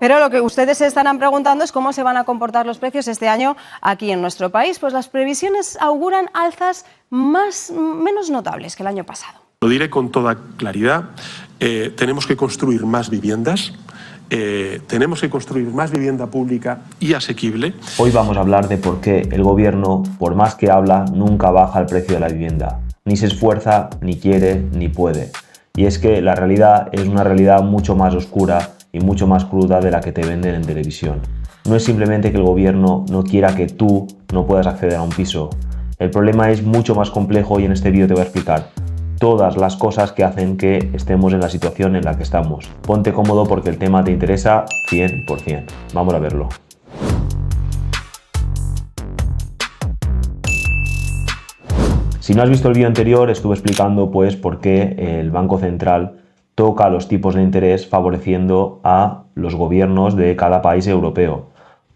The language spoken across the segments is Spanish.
Pero lo que ustedes se estarán preguntando es cómo se van a comportar los precios este año aquí en nuestro país. Pues las previsiones auguran alzas menos notables que el año pasado. Lo diré con toda claridad, tenemos que construir más viviendas, tenemos que construir más vivienda pública y asequible. Hoy vamos a hablar de por qué el gobierno, por más que habla, nunca baja el precio de la vivienda. Ni se esfuerza, ni quiere, ni puede. Y es que la realidad es una realidad mucho más oscura y mucho más cruda de la que te venden en televisión. No es simplemente que el gobierno no quiera que tú no puedas acceder a un piso. El problema es mucho más complejo y en este vídeo te voy a explicar todas las cosas que hacen que estemos en la situación en la que estamos. Ponte cómodo porque el tema te interesa 100%. Vamos a verlo. Si no has visto el vídeo anterior, estuve explicando pues por qué el Banco Central toca los tipos de interés favoreciendo a los gobiernos de cada país europeo.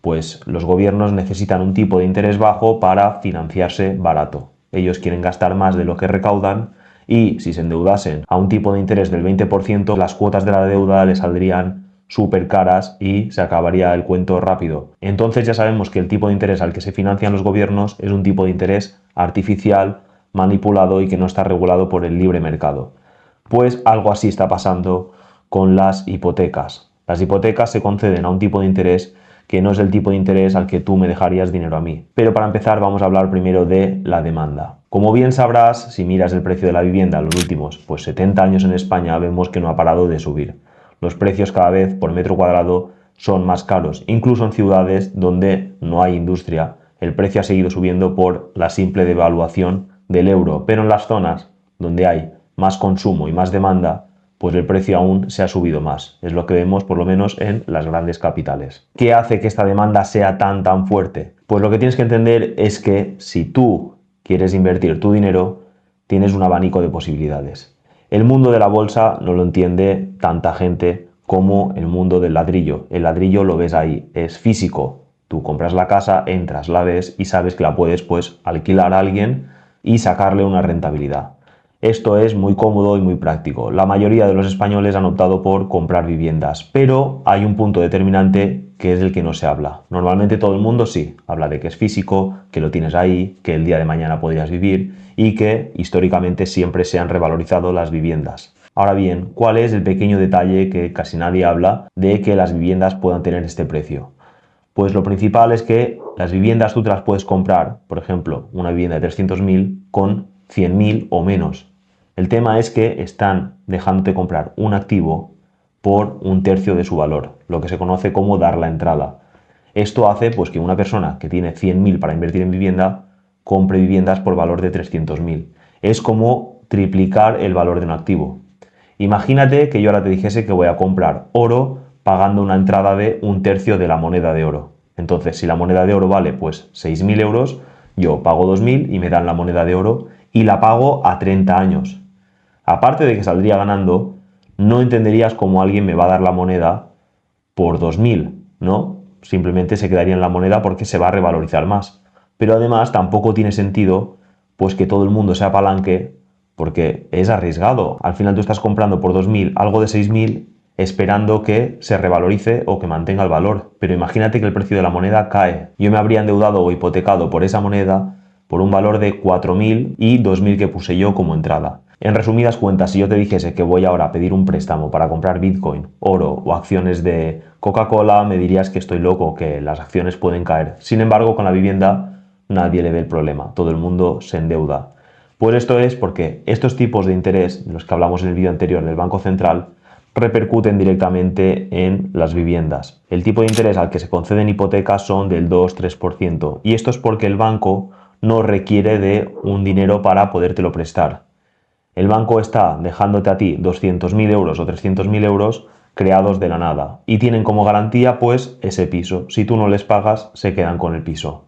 Pues los gobiernos necesitan un tipo de interés bajo para financiarse barato. Ellos quieren gastar más de lo que recaudan y si se endeudasen a un tipo de interés del 20%, las cuotas de la deuda les saldrían súper caras y se acabaría el cuento rápido. Entonces ya sabemos que el tipo de interés al que se financian los gobiernos es un tipo de interés artificial, manipulado y que no está regulado por el libre mercado. Pues algo así está pasando con las hipotecas. Las hipotecas se conceden a un tipo de interés que no es el tipo de interés al que tú me dejarías dinero a mí. Pero para empezar vamos a hablar primero de la demanda. Como bien sabrás, si miras el precio de la vivienda en los últimos 70 años en España, vemos que no ha parado de subir. Los precios cada vez por metro cuadrado son más caros. Incluso en ciudades donde no hay industria, el precio ha seguido subiendo por la simple devaluación del euro. Pero en las zonas donde hay más consumo y más demanda, pues el precio aún se ha subido más. Es lo que vemos por lo menos en las grandes capitales. ¿Qué hace que esta demanda sea tan fuerte? Pues lo que tienes que entender es que si tú quieres invertir tu dinero, tienes un abanico de posibilidades. El mundo de la bolsa no lo entiende tanta gente como el mundo del ladrillo. El ladrillo lo ves ahí, es físico. Tú compras la casa, entras, la ves y sabes que la puedes pues alquilar a alguien y sacarle una rentabilidad. Esto es muy cómodo y muy práctico. La mayoría de los españoles han optado por comprar viviendas, pero hay un punto determinante que es el que no se habla. Normalmente todo el mundo sí, habla de que es físico, que lo tienes ahí, que el día de mañana podrías vivir y que históricamente siempre se han revalorizado las viviendas. Ahora bien, ¿cuál es el pequeño detalle que casi nadie habla de que las viviendas puedan tener este precio? Pues lo principal es que las viviendas tú te las puedes comprar, por ejemplo, una vivienda de 300.000 con 100.000 o menos. El tema es que están dejándote comprar un activo por un tercio de su valor, lo que se conoce como dar la entrada. Esto hace pues que una persona que tiene 100.000 para invertir en vivienda compre viviendas por valor de 300.000. Es como triplicar el valor de un activo. Imagínate que yo ahora te dijese que voy a comprar oro pagando una entrada de un tercio de la moneda de oro. Entonces, si la moneda de oro vale pues 6.000 euros, yo pago 2.000 y me dan la moneda de oro y la pago a 30 años. Aparte de que saldría ganando, no entenderías cómo alguien me va a dar la moneda por 2.000, ¿no? Simplemente se quedaría en la moneda porque se va a revalorizar más. Pero además tampoco tiene sentido pues que todo el mundo se apalanque porque es arriesgado. Al final tú estás comprando por 2.000 algo de 6.000 esperando que se revalorice o que mantenga el valor. Pero imagínate que el precio de la moneda cae. Yo me habría endeudado o hipotecado por esa moneda por un valor de 4.000 y 2.000 que puse yo como entrada. En resumidas cuentas, si yo te dijese que voy ahora a pedir un préstamo para comprar Bitcoin, oro o acciones de Coca-Cola, me dirías que estoy loco, que las acciones pueden caer. Sin embargo, con la vivienda nadie le ve el problema, todo el mundo se endeuda. Pues esto es porque estos tipos de interés, de los que hablamos en el vídeo anterior del Banco Central, repercuten directamente en las viviendas. El tipo de interés al que se conceden hipotecas son del 2-3%, y esto es porque el banco no requiere de un dinero para podértelo prestar. El banco está dejándote a ti 200.000 euros o 300.000 euros creados de la nada y tienen como garantía pues ese piso. Si tú no les pagas, se quedan con el piso.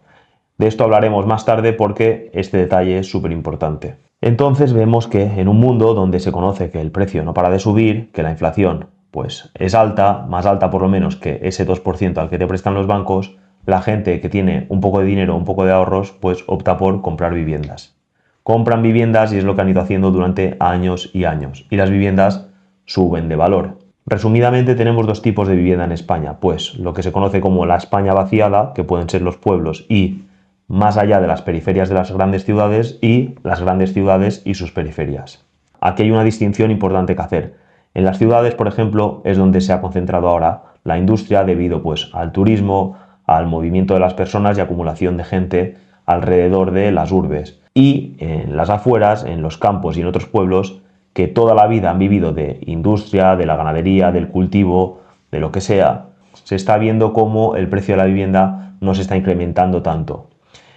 De esto hablaremos más tarde porque este detalle es súper importante. Entonces vemos que en un mundo donde se conoce que el precio no para de subir, que la inflación pues es alta, más alta por lo menos que ese 2% al que te prestan los bancos, la gente que tiene un poco de dinero, un poco de ahorros, pues opta por comprar viviendas. Compran viviendas y es lo que han ido haciendo durante años y años. Y las viviendas suben de valor. Resumidamente tenemos dos tipos de vivienda en España, pues lo que se conoce como la España vaciada, que pueden ser los pueblos y más allá de las periferias de las grandes ciudades, y las grandes ciudades y sus periferias. Aquí hay una distinción importante que hacer. En las ciudades, por ejemplo, es donde se ha concentrado ahora la industria debido pues al turismo, al movimiento de las personas y acumulación de gente alrededor de las urbes. Y en las afueras, en los campos y en otros pueblos que toda la vida han vivido de industria, de la ganadería, del cultivo, de lo que sea, se está viendo cómo el precio de la vivienda no se está incrementando tanto.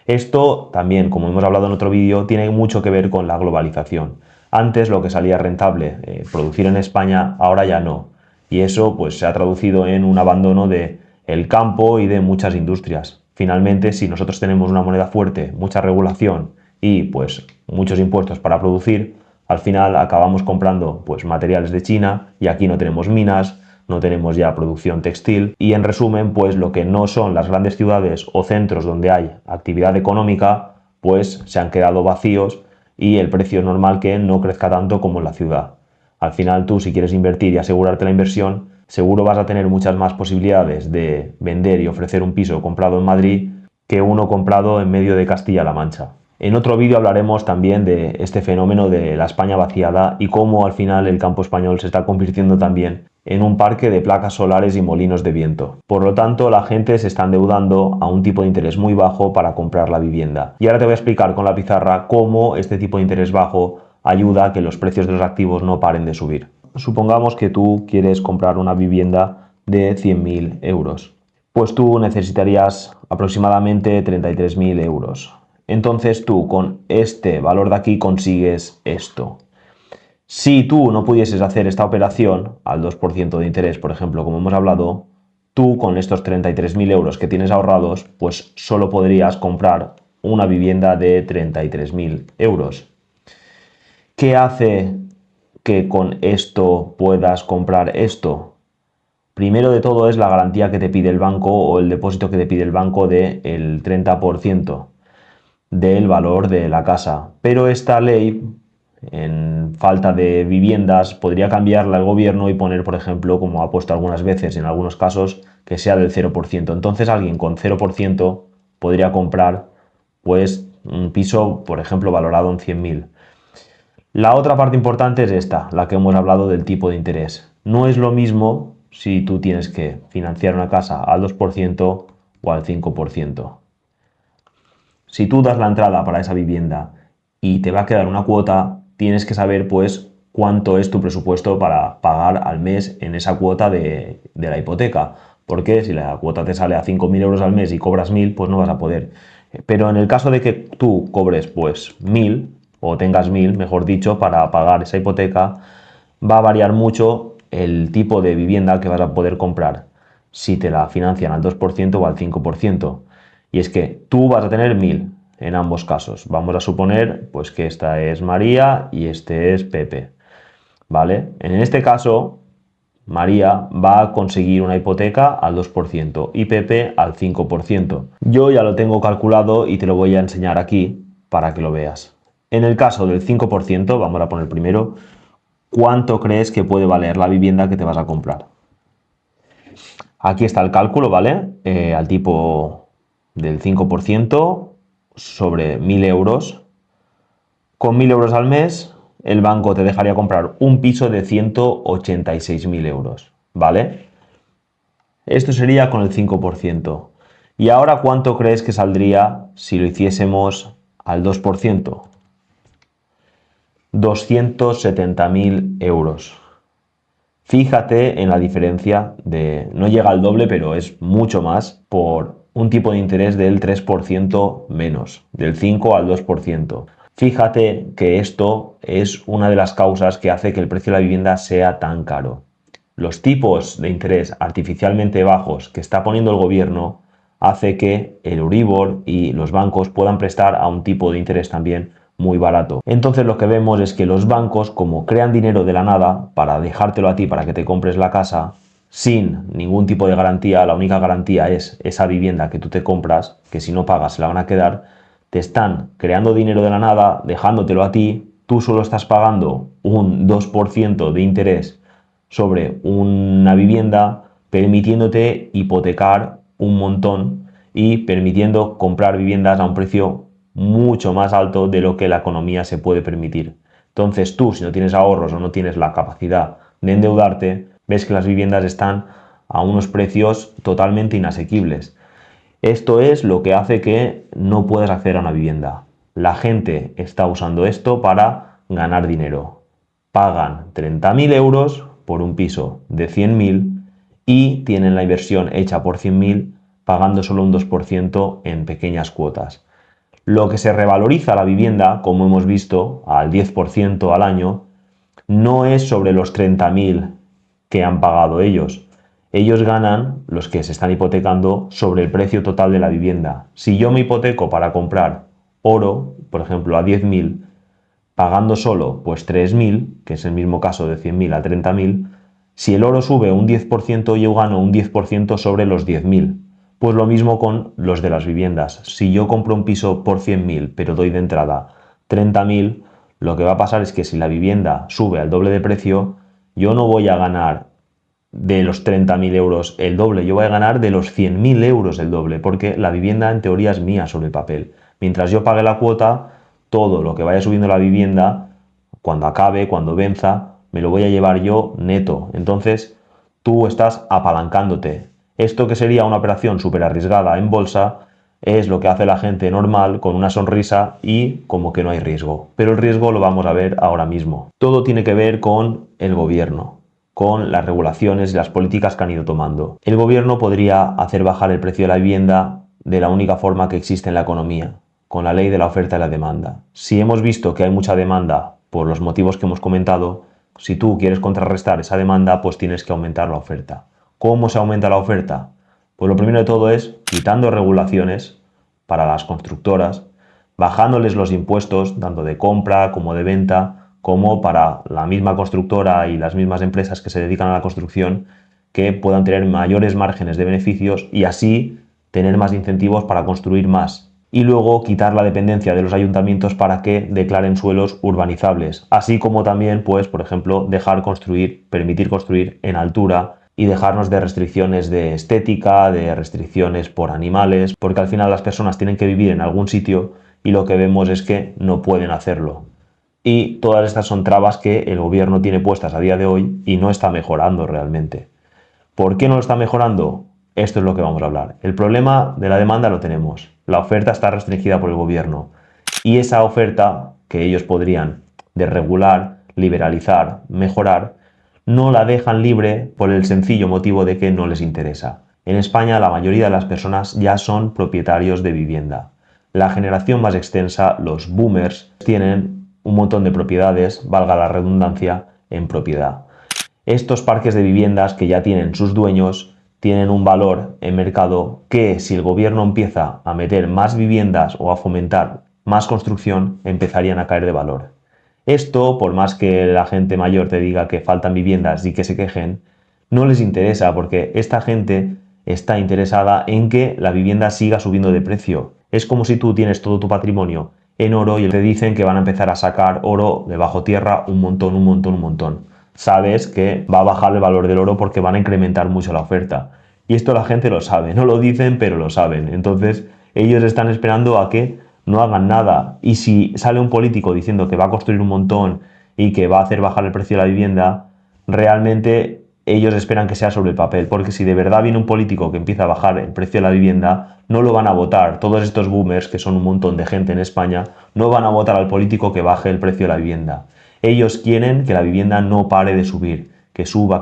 Esto también, como hemos hablado en otro vídeo, tiene mucho que ver con la globalización. Antes lo que salía rentable producir en España, ahora ya no. Y eso pues se ha traducido en un abandono del campo y de muchas industrias. Finalmente, si nosotros tenemos una moneda fuerte, mucha regulación y pues muchos impuestos para producir, al final acabamos comprando pues materiales de China y aquí no tenemos minas, no tenemos ya producción textil y en resumen pues lo que no son las grandes ciudades o centros donde hay actividad económica pues se han quedado vacíos y el precio es normal que no crezca tanto como en la ciudad. Al final tú si quieres invertir y asegurarte la inversión seguro vas a tener muchas más posibilidades de vender y ofrecer un piso comprado en Madrid que uno comprado en medio de Castilla-La Mancha. En otro vídeo hablaremos también de este fenómeno de la España vaciada y cómo al final el campo español se está convirtiendo también en un parque de placas solares y molinos de viento. Por lo tanto, la gente se está endeudando a un tipo de interés muy bajo para comprar la vivienda. Y ahora te voy a explicar con la pizarra cómo este tipo de interés bajo ayuda a que los precios de los activos no paren de subir. Supongamos que tú quieres comprar una vivienda de 100.000 euros. Pues tú necesitarías aproximadamente 33.000 euros. Entonces tú con este valor de aquí consigues esto. Si tú no pudieses hacer esta operación al 2% de interés, por ejemplo, como hemos hablado, tú con estos 33.000 euros que tienes ahorrados, pues solo podrías comprar una vivienda de 33.000 euros. ¿Qué hace que con esto puedas comprar esto? Primero de todo es la garantía que te pide el banco o el depósito que te pide el banco del 30% del valor de la casa. Pero esta ley, en falta de viviendas, podría cambiarla el gobierno y poner, por ejemplo, como ha puesto algunas veces en algunos casos, que sea del 0%. Entonces alguien con 0% podría comprar pues un piso, por ejemplo, valorado en 100.000. La otra parte importante es esta, la que hemos hablado del tipo de interés. No es lo mismo si tú tienes que financiar una casa al 2% o al 5%. Si tú das la entrada para esa vivienda y te va a quedar una cuota, tienes que saber pues cuánto es tu presupuesto para pagar al mes en esa cuota de la hipoteca. Porque si la cuota te sale a 5.000 euros al mes y cobras 1.000, pues no vas a poder. Pero en el caso de que tú cobres pues 1.000 o tengas 1.000, mejor dicho, para pagar esa hipoteca, va a variar mucho el tipo de vivienda que vas a poder comprar si te la financian al 2% o al 5%. Y es que tú vas a tener 1.000 en ambos casos. Vamos a suponer pues que esta es María y este es Pepe, ¿vale? En este caso, María va a conseguir una hipoteca al 2% y Pepe al 5%. Yo ya lo tengo calculado y te lo voy a enseñar aquí para que lo veas. En el caso del 5%, vamos a poner primero, ¿cuánto crees que puede valer la vivienda que te vas a comprar? Aquí está el cálculo, ¿vale? Al tipo del 5% sobre 1.000 euros. Con 1.000 euros al mes, el banco te dejaría comprar un piso de 186.000 euros, ¿vale? Esto sería con el 5%. ¿Y ahora cuánto crees que saldría si lo hiciésemos al 2%? 270.000 euros. Fíjate en la diferencia de, no llega al doble, pero es mucho más por un tipo de interés del 3% menos, del 5 al 2%. Fíjate que esto es una de las causas que hace que el precio de la vivienda sea tan caro. Los tipos de interés artificialmente bajos que está poniendo el gobierno hace que el Euribor y los bancos puedan prestar a un tipo de interés también muy barato. Entonces lo que vemos es que los bancos, como crean dinero de la nada para dejártelo a ti para que te compres la casa, sin ningún tipo de garantía, la única garantía es esa vivienda que tú te compras, que si no pagas se la van a quedar, te están creando dinero de la nada, dejándotelo a ti, tú solo estás pagando un 2% de interés sobre una vivienda, permitiéndote hipotecar un montón y permitiendo comprar viviendas a un precio mucho más alto de lo que la economía se puede permitir. Entonces tú, si no tienes ahorros o no tienes la capacidad de endeudarte, ves que las viviendas están a unos precios totalmente inasequibles. Esto es lo que hace que no puedas acceder a una vivienda. La gente está usando esto para ganar dinero. Pagan 30.000 euros por un piso de 100.000 y tienen la inversión hecha por 100.000 pagando solo un 2% en pequeñas cuotas. Lo que se revaloriza la vivienda, como hemos visto, al 10% al año, no es sobre los 30.000 que han pagado ellos. Ellos ganan, los que se están hipotecando, sobre el precio total de la vivienda. Si yo me hipoteco para comprar oro, por ejemplo, a 10.000, pagando solo pues 3.000, que es el mismo caso de 100.000 a 30.000, si el oro sube un 10%, yo gano un 10% sobre los 10.000. Pues lo mismo con los de las viviendas. Si yo compro un piso por 100.000, pero doy de entrada 30.000, lo que va a pasar es que si la vivienda sube al doble de precio, yo no voy a ganar de los 30.000 euros el doble, yo voy a ganar de los 100.000 euros el doble, porque la vivienda en teoría es mía sobre el papel. Mientras yo pague la cuota, todo lo que vaya subiendo la vivienda, cuando acabe, cuando venza, me lo voy a llevar yo neto. Entonces, tú estás apalancándote. Esto, que sería una operación súper arriesgada en bolsa, es lo que hace la gente normal con una sonrisa y como que no hay riesgo. Pero el riesgo lo vamos a ver ahora mismo. Todo tiene que ver con el gobierno, con las regulaciones y las políticas que han ido tomando. El gobierno podría hacer bajar el precio de la vivienda de la única forma que existe en la economía, con la ley de la oferta y la demanda. Si hemos visto que hay mucha demanda por los motivos que hemos comentado, si tú quieres contrarrestar esa demanda, pues tienes que aumentar la oferta. ¿Cómo se aumenta la oferta? Pues lo primero de todo es quitando regulaciones para las constructoras, bajándoles los impuestos, tanto de compra como de venta, como para la misma constructora y las mismas empresas que se dedican a la construcción, que puedan tener mayores márgenes de beneficios y así tener más incentivos para construir más. Y luego quitar la dependencia de los ayuntamientos para que declaren suelos urbanizables, así como también, pues, por ejemplo, permitir construir en altura y dejarnos de restricciones de estética, de restricciones por animales, porque al final las personas tienen que vivir en algún sitio y lo que vemos es que no pueden hacerlo. Y todas estas son trabas que el gobierno tiene puestas a día de hoy y no está mejorando realmente. ¿Por qué no lo está mejorando? Esto es lo que vamos a hablar. El problema de la demanda lo tenemos. La oferta está restringida por el gobierno. Y esa oferta, que ellos podrían desregular, liberalizar, mejorar, no la dejan libre por el sencillo motivo de que no les interesa. En España la mayoría de las personas ya son propietarios de vivienda. La generación más extensa, los boomers, tienen un montón de propiedades, valga la redundancia, en propiedad. Estos parques de viviendas que ya tienen sus dueños tienen un valor en mercado que, si el gobierno empieza a meter más viviendas o a fomentar más construcción, empezarían a caer de valor. Esto, por más que la gente mayor te diga que faltan viviendas y que se quejen, no les interesa, porque esta gente está interesada en que la vivienda siga subiendo de precio. Es como si tú tienes todo tu patrimonio en oro y te dicen que van a empezar a sacar oro de bajo tierra un montón. Sabes que va a bajar el valor del oro porque van a incrementar mucho la oferta. Y esto la gente lo sabe, no lo dicen, pero lo saben. Entonces ellos están esperando a que no hagan nada. Y si sale un político diciendo que va a construir un montón y que va a hacer bajar el precio de la vivienda, realmente ellos esperan que sea sobre el papel, porque si de verdad viene un político que empieza a bajar el precio de la vivienda, no lo van a votar. Todos estos boomers, que son un montón de gente en España, no van a votar al político que baje el precio de la vivienda. Ellos quieren que la vivienda no pare de subir, que suba,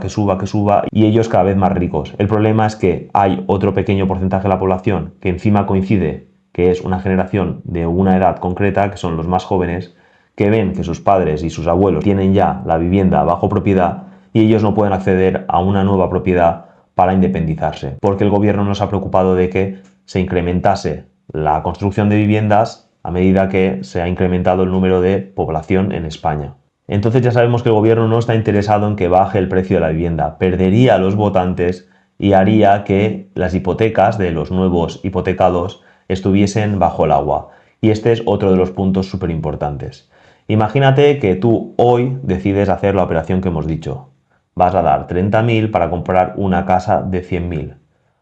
y ellos cada vez más ricos. El problema es que hay otro pequeño porcentaje de la población que encima coincide, que es una generación de una edad concreta, que son los más jóvenes, que ven que sus padres y sus abuelos tienen ya la vivienda bajo propiedad y ellos no pueden acceder a una nueva propiedad para independizarse, porque el gobierno no se ha preocupado de que se incrementase la construcción de viviendas a medida que se ha incrementado el número de población en España. Entonces ya sabemos que el gobierno no está interesado en que baje el precio de la vivienda, perdería a los votantes y haría que las hipotecas de los nuevos hipotecados estuviesen bajo el agua. Y este es otro de los puntos súper importantes. Imagínate que tú hoy decides hacer la operación que hemos dicho. vas a dar 30.000 para comprar una casa de 100.000.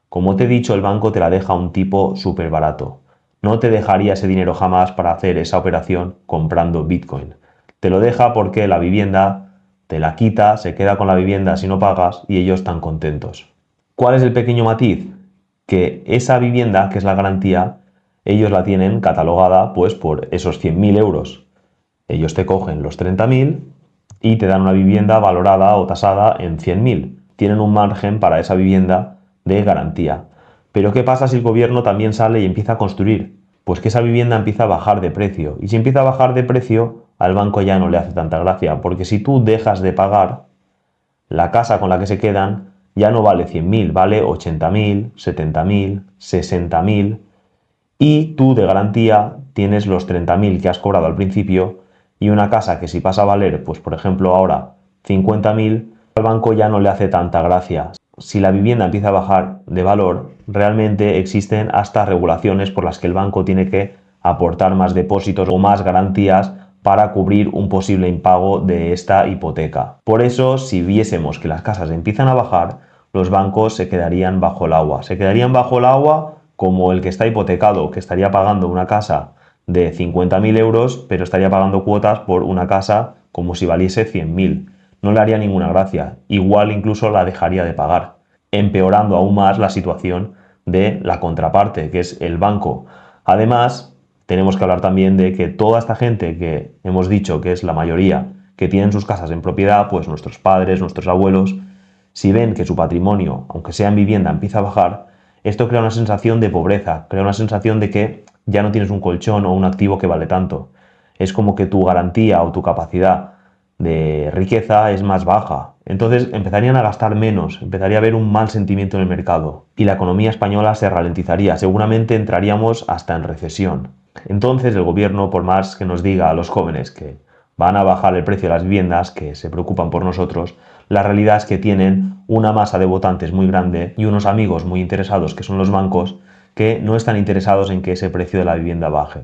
Como te he dicho, el banco te la deja a un tipo súper barato. No te dejaría ese dinero jamás para hacer esa operación comprando Bitcoin. Te lo deja porque la vivienda te la quita, se queda con la vivienda si no pagas y ellos están contentos. ¿Cuál es el pequeño matiz? Que esa vivienda, que es la garantía, ellos la tienen catalogada pues por esos 100.000 euros. Ellos te cogen los 30.000 y te dan una vivienda valorada o tasada en 100.000. Tienen un margen para esa vivienda de garantía. Pero ¿qué pasa si el gobierno también sale y empieza a construir? Pues que esa vivienda empieza a bajar de precio. Y si empieza a bajar de precio, al banco ya no le hace tanta gracia. Porque si tú dejas de pagar, la casa con la que se quedan ya no vale 100.000, vale 80.000, 70.000, 60.000. Y tú de garantía tienes los 30.000 que has cobrado al principio y una casa que si pasa a valer, pues por ejemplo ahora 50.000, al banco ya no le hace tanta gracia. Si la vivienda empieza a bajar de valor, realmente existen hasta regulaciones por las que el banco tiene que aportar más depósitos o más garantías para cubrir un posible impago de esta hipoteca. Por eso, si viésemos que las casas empiezan a bajar, los bancos se quedarían bajo el agua. Se quedarían bajo el agua como el que está hipotecado, que estaría pagando una casa de 50.000 euros, pero estaría pagando cuotas por una casa como si valiese 100.000. No le haría ninguna gracia. Igual incluso la dejaría de pagar, empeorando aún más la situación de la contraparte, que es el banco. Además, tenemos que hablar también de que toda esta gente que hemos dicho que es la mayoría, que tienen sus casas en propiedad, pues nuestros padres, nuestros abuelos, si ven que su patrimonio, aunque sea en vivienda, empieza a bajar, esto crea una sensación de pobreza, crea una sensación de que ya no tienes un colchón o un activo que vale tanto. Es como que tu garantía o tu capacidad de riqueza es más baja. Entonces empezarían a gastar menos, empezaría a haber un mal sentimiento en el mercado y la economía española se ralentizaría, seguramente entraríamos hasta en recesión. Entonces el gobierno, por más que nos diga a los jóvenes que van a bajar el precio de las viviendas, que se preocupan por nosotros, la realidad es que tienen una masa de votantes muy grande y unos amigos muy interesados, que son los bancos, que no están interesados en que ese precio de la vivienda baje.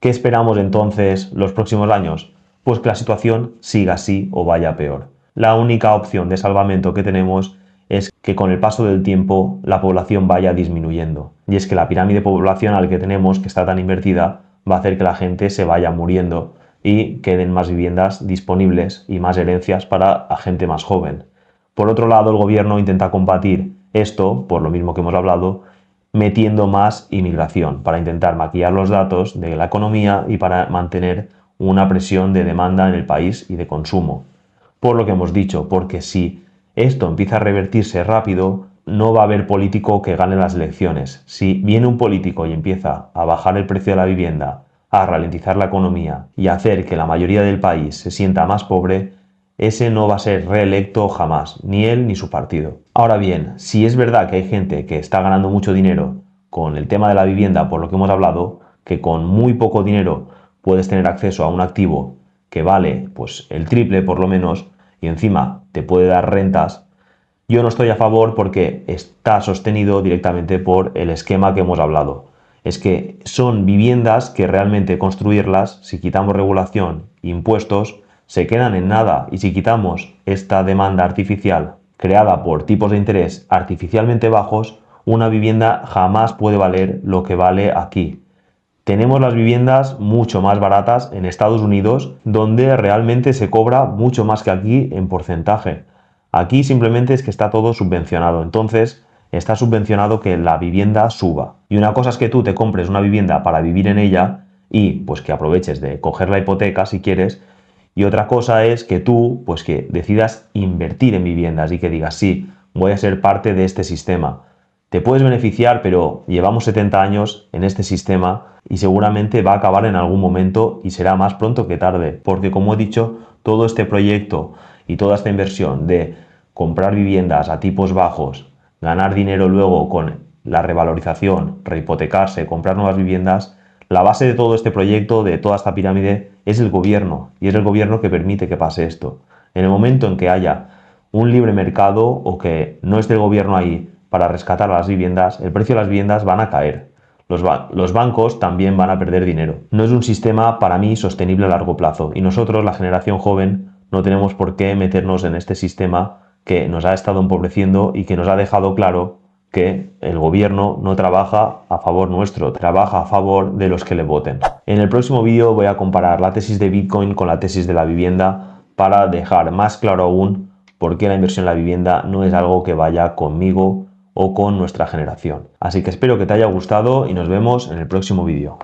¿Qué esperamos entonces los próximos años? Pues que la situación siga así o vaya peor. La única opción de salvamento que tenemos es que con el paso del tiempo la población vaya disminuyendo. Y es que la pirámide poblacional que tenemos, que está tan invertida, va a hacer que la gente se vaya muriendo y queden más viviendas disponibles y más herencias para la gente más joven. Por otro lado, el gobierno intenta combatir esto, por lo mismo que hemos hablado, metiendo más inmigración para intentar maquillar los datos de la economía y para mantener una presión de demanda en el país y de consumo. Por lo que hemos dicho, porque si esto empieza a revertirse rápido, no va a haber político que gane las elecciones. Si viene un político y empieza a bajar el precio de la vivienda, a ralentizar la economía y a hacer que la mayoría del país se sienta más pobre, ese no va a ser reelecto jamás, ni él ni su partido. Ahora bien, si es verdad que hay gente que está ganando mucho dinero con el tema de la vivienda, por lo que hemos hablado, que con muy poco dinero puedes tener acceso a un activo que vale pues el triple por lo menos y encima te puede dar rentas, yo no estoy a favor porque está sostenido directamente por el esquema que hemos hablado. Es que son viviendas que realmente construirlas, si quitamos regulación, impuestos, se quedan en nada, y si quitamos esta demanda artificial creada por tipos de interés artificialmente bajos, una vivienda jamás puede valer lo que vale aquí. Tenemos las viviendas mucho más baratas en Estados Unidos, donde realmente se cobra mucho más que aquí en porcentaje. Aquí simplemente es que está todo subvencionado, entonces está subvencionado que la vivienda suba. Y una cosa es que tú te compres una vivienda para vivir en ella y pues que aproveches de coger la hipoteca si quieres, y otra cosa es que tú pues que decidas invertir en viviendas y que digas sí, voy a ser parte de este sistema. Te puedes beneficiar, pero llevamos 70 años en este sistema y seguramente va a acabar en algún momento y será más pronto que tarde, porque como he dicho, todo este proyecto y toda esta inversión de comprar viviendas a tipos bajos, ganar dinero luego con la revalorización, rehipotecarse, comprar nuevas viviendas, la base de todo este proyecto, de toda esta pirámide, es el gobierno, y es el gobierno que permite que pase esto. En el momento en que haya un libre mercado o que no esté el gobierno ahí para rescatar las viviendas, el precio de las viviendas van a caer. Los bancos también van a perder dinero. No es un sistema para mí sostenible a largo plazo y nosotros, la generación joven, no tenemos por qué meternos en este sistema que nos ha estado empobreciendo y que nos ha dejado claro que el gobierno no trabaja a favor nuestro, trabaja a favor de los que le voten. En el próximo vídeo voy a comparar la tesis de Bitcoin con la tesis de la vivienda para dejar más claro aún por qué la inversión en la vivienda no es algo que vaya conmigo o con nuestra generación. Así que espero que te haya gustado y nos vemos en el próximo vídeo.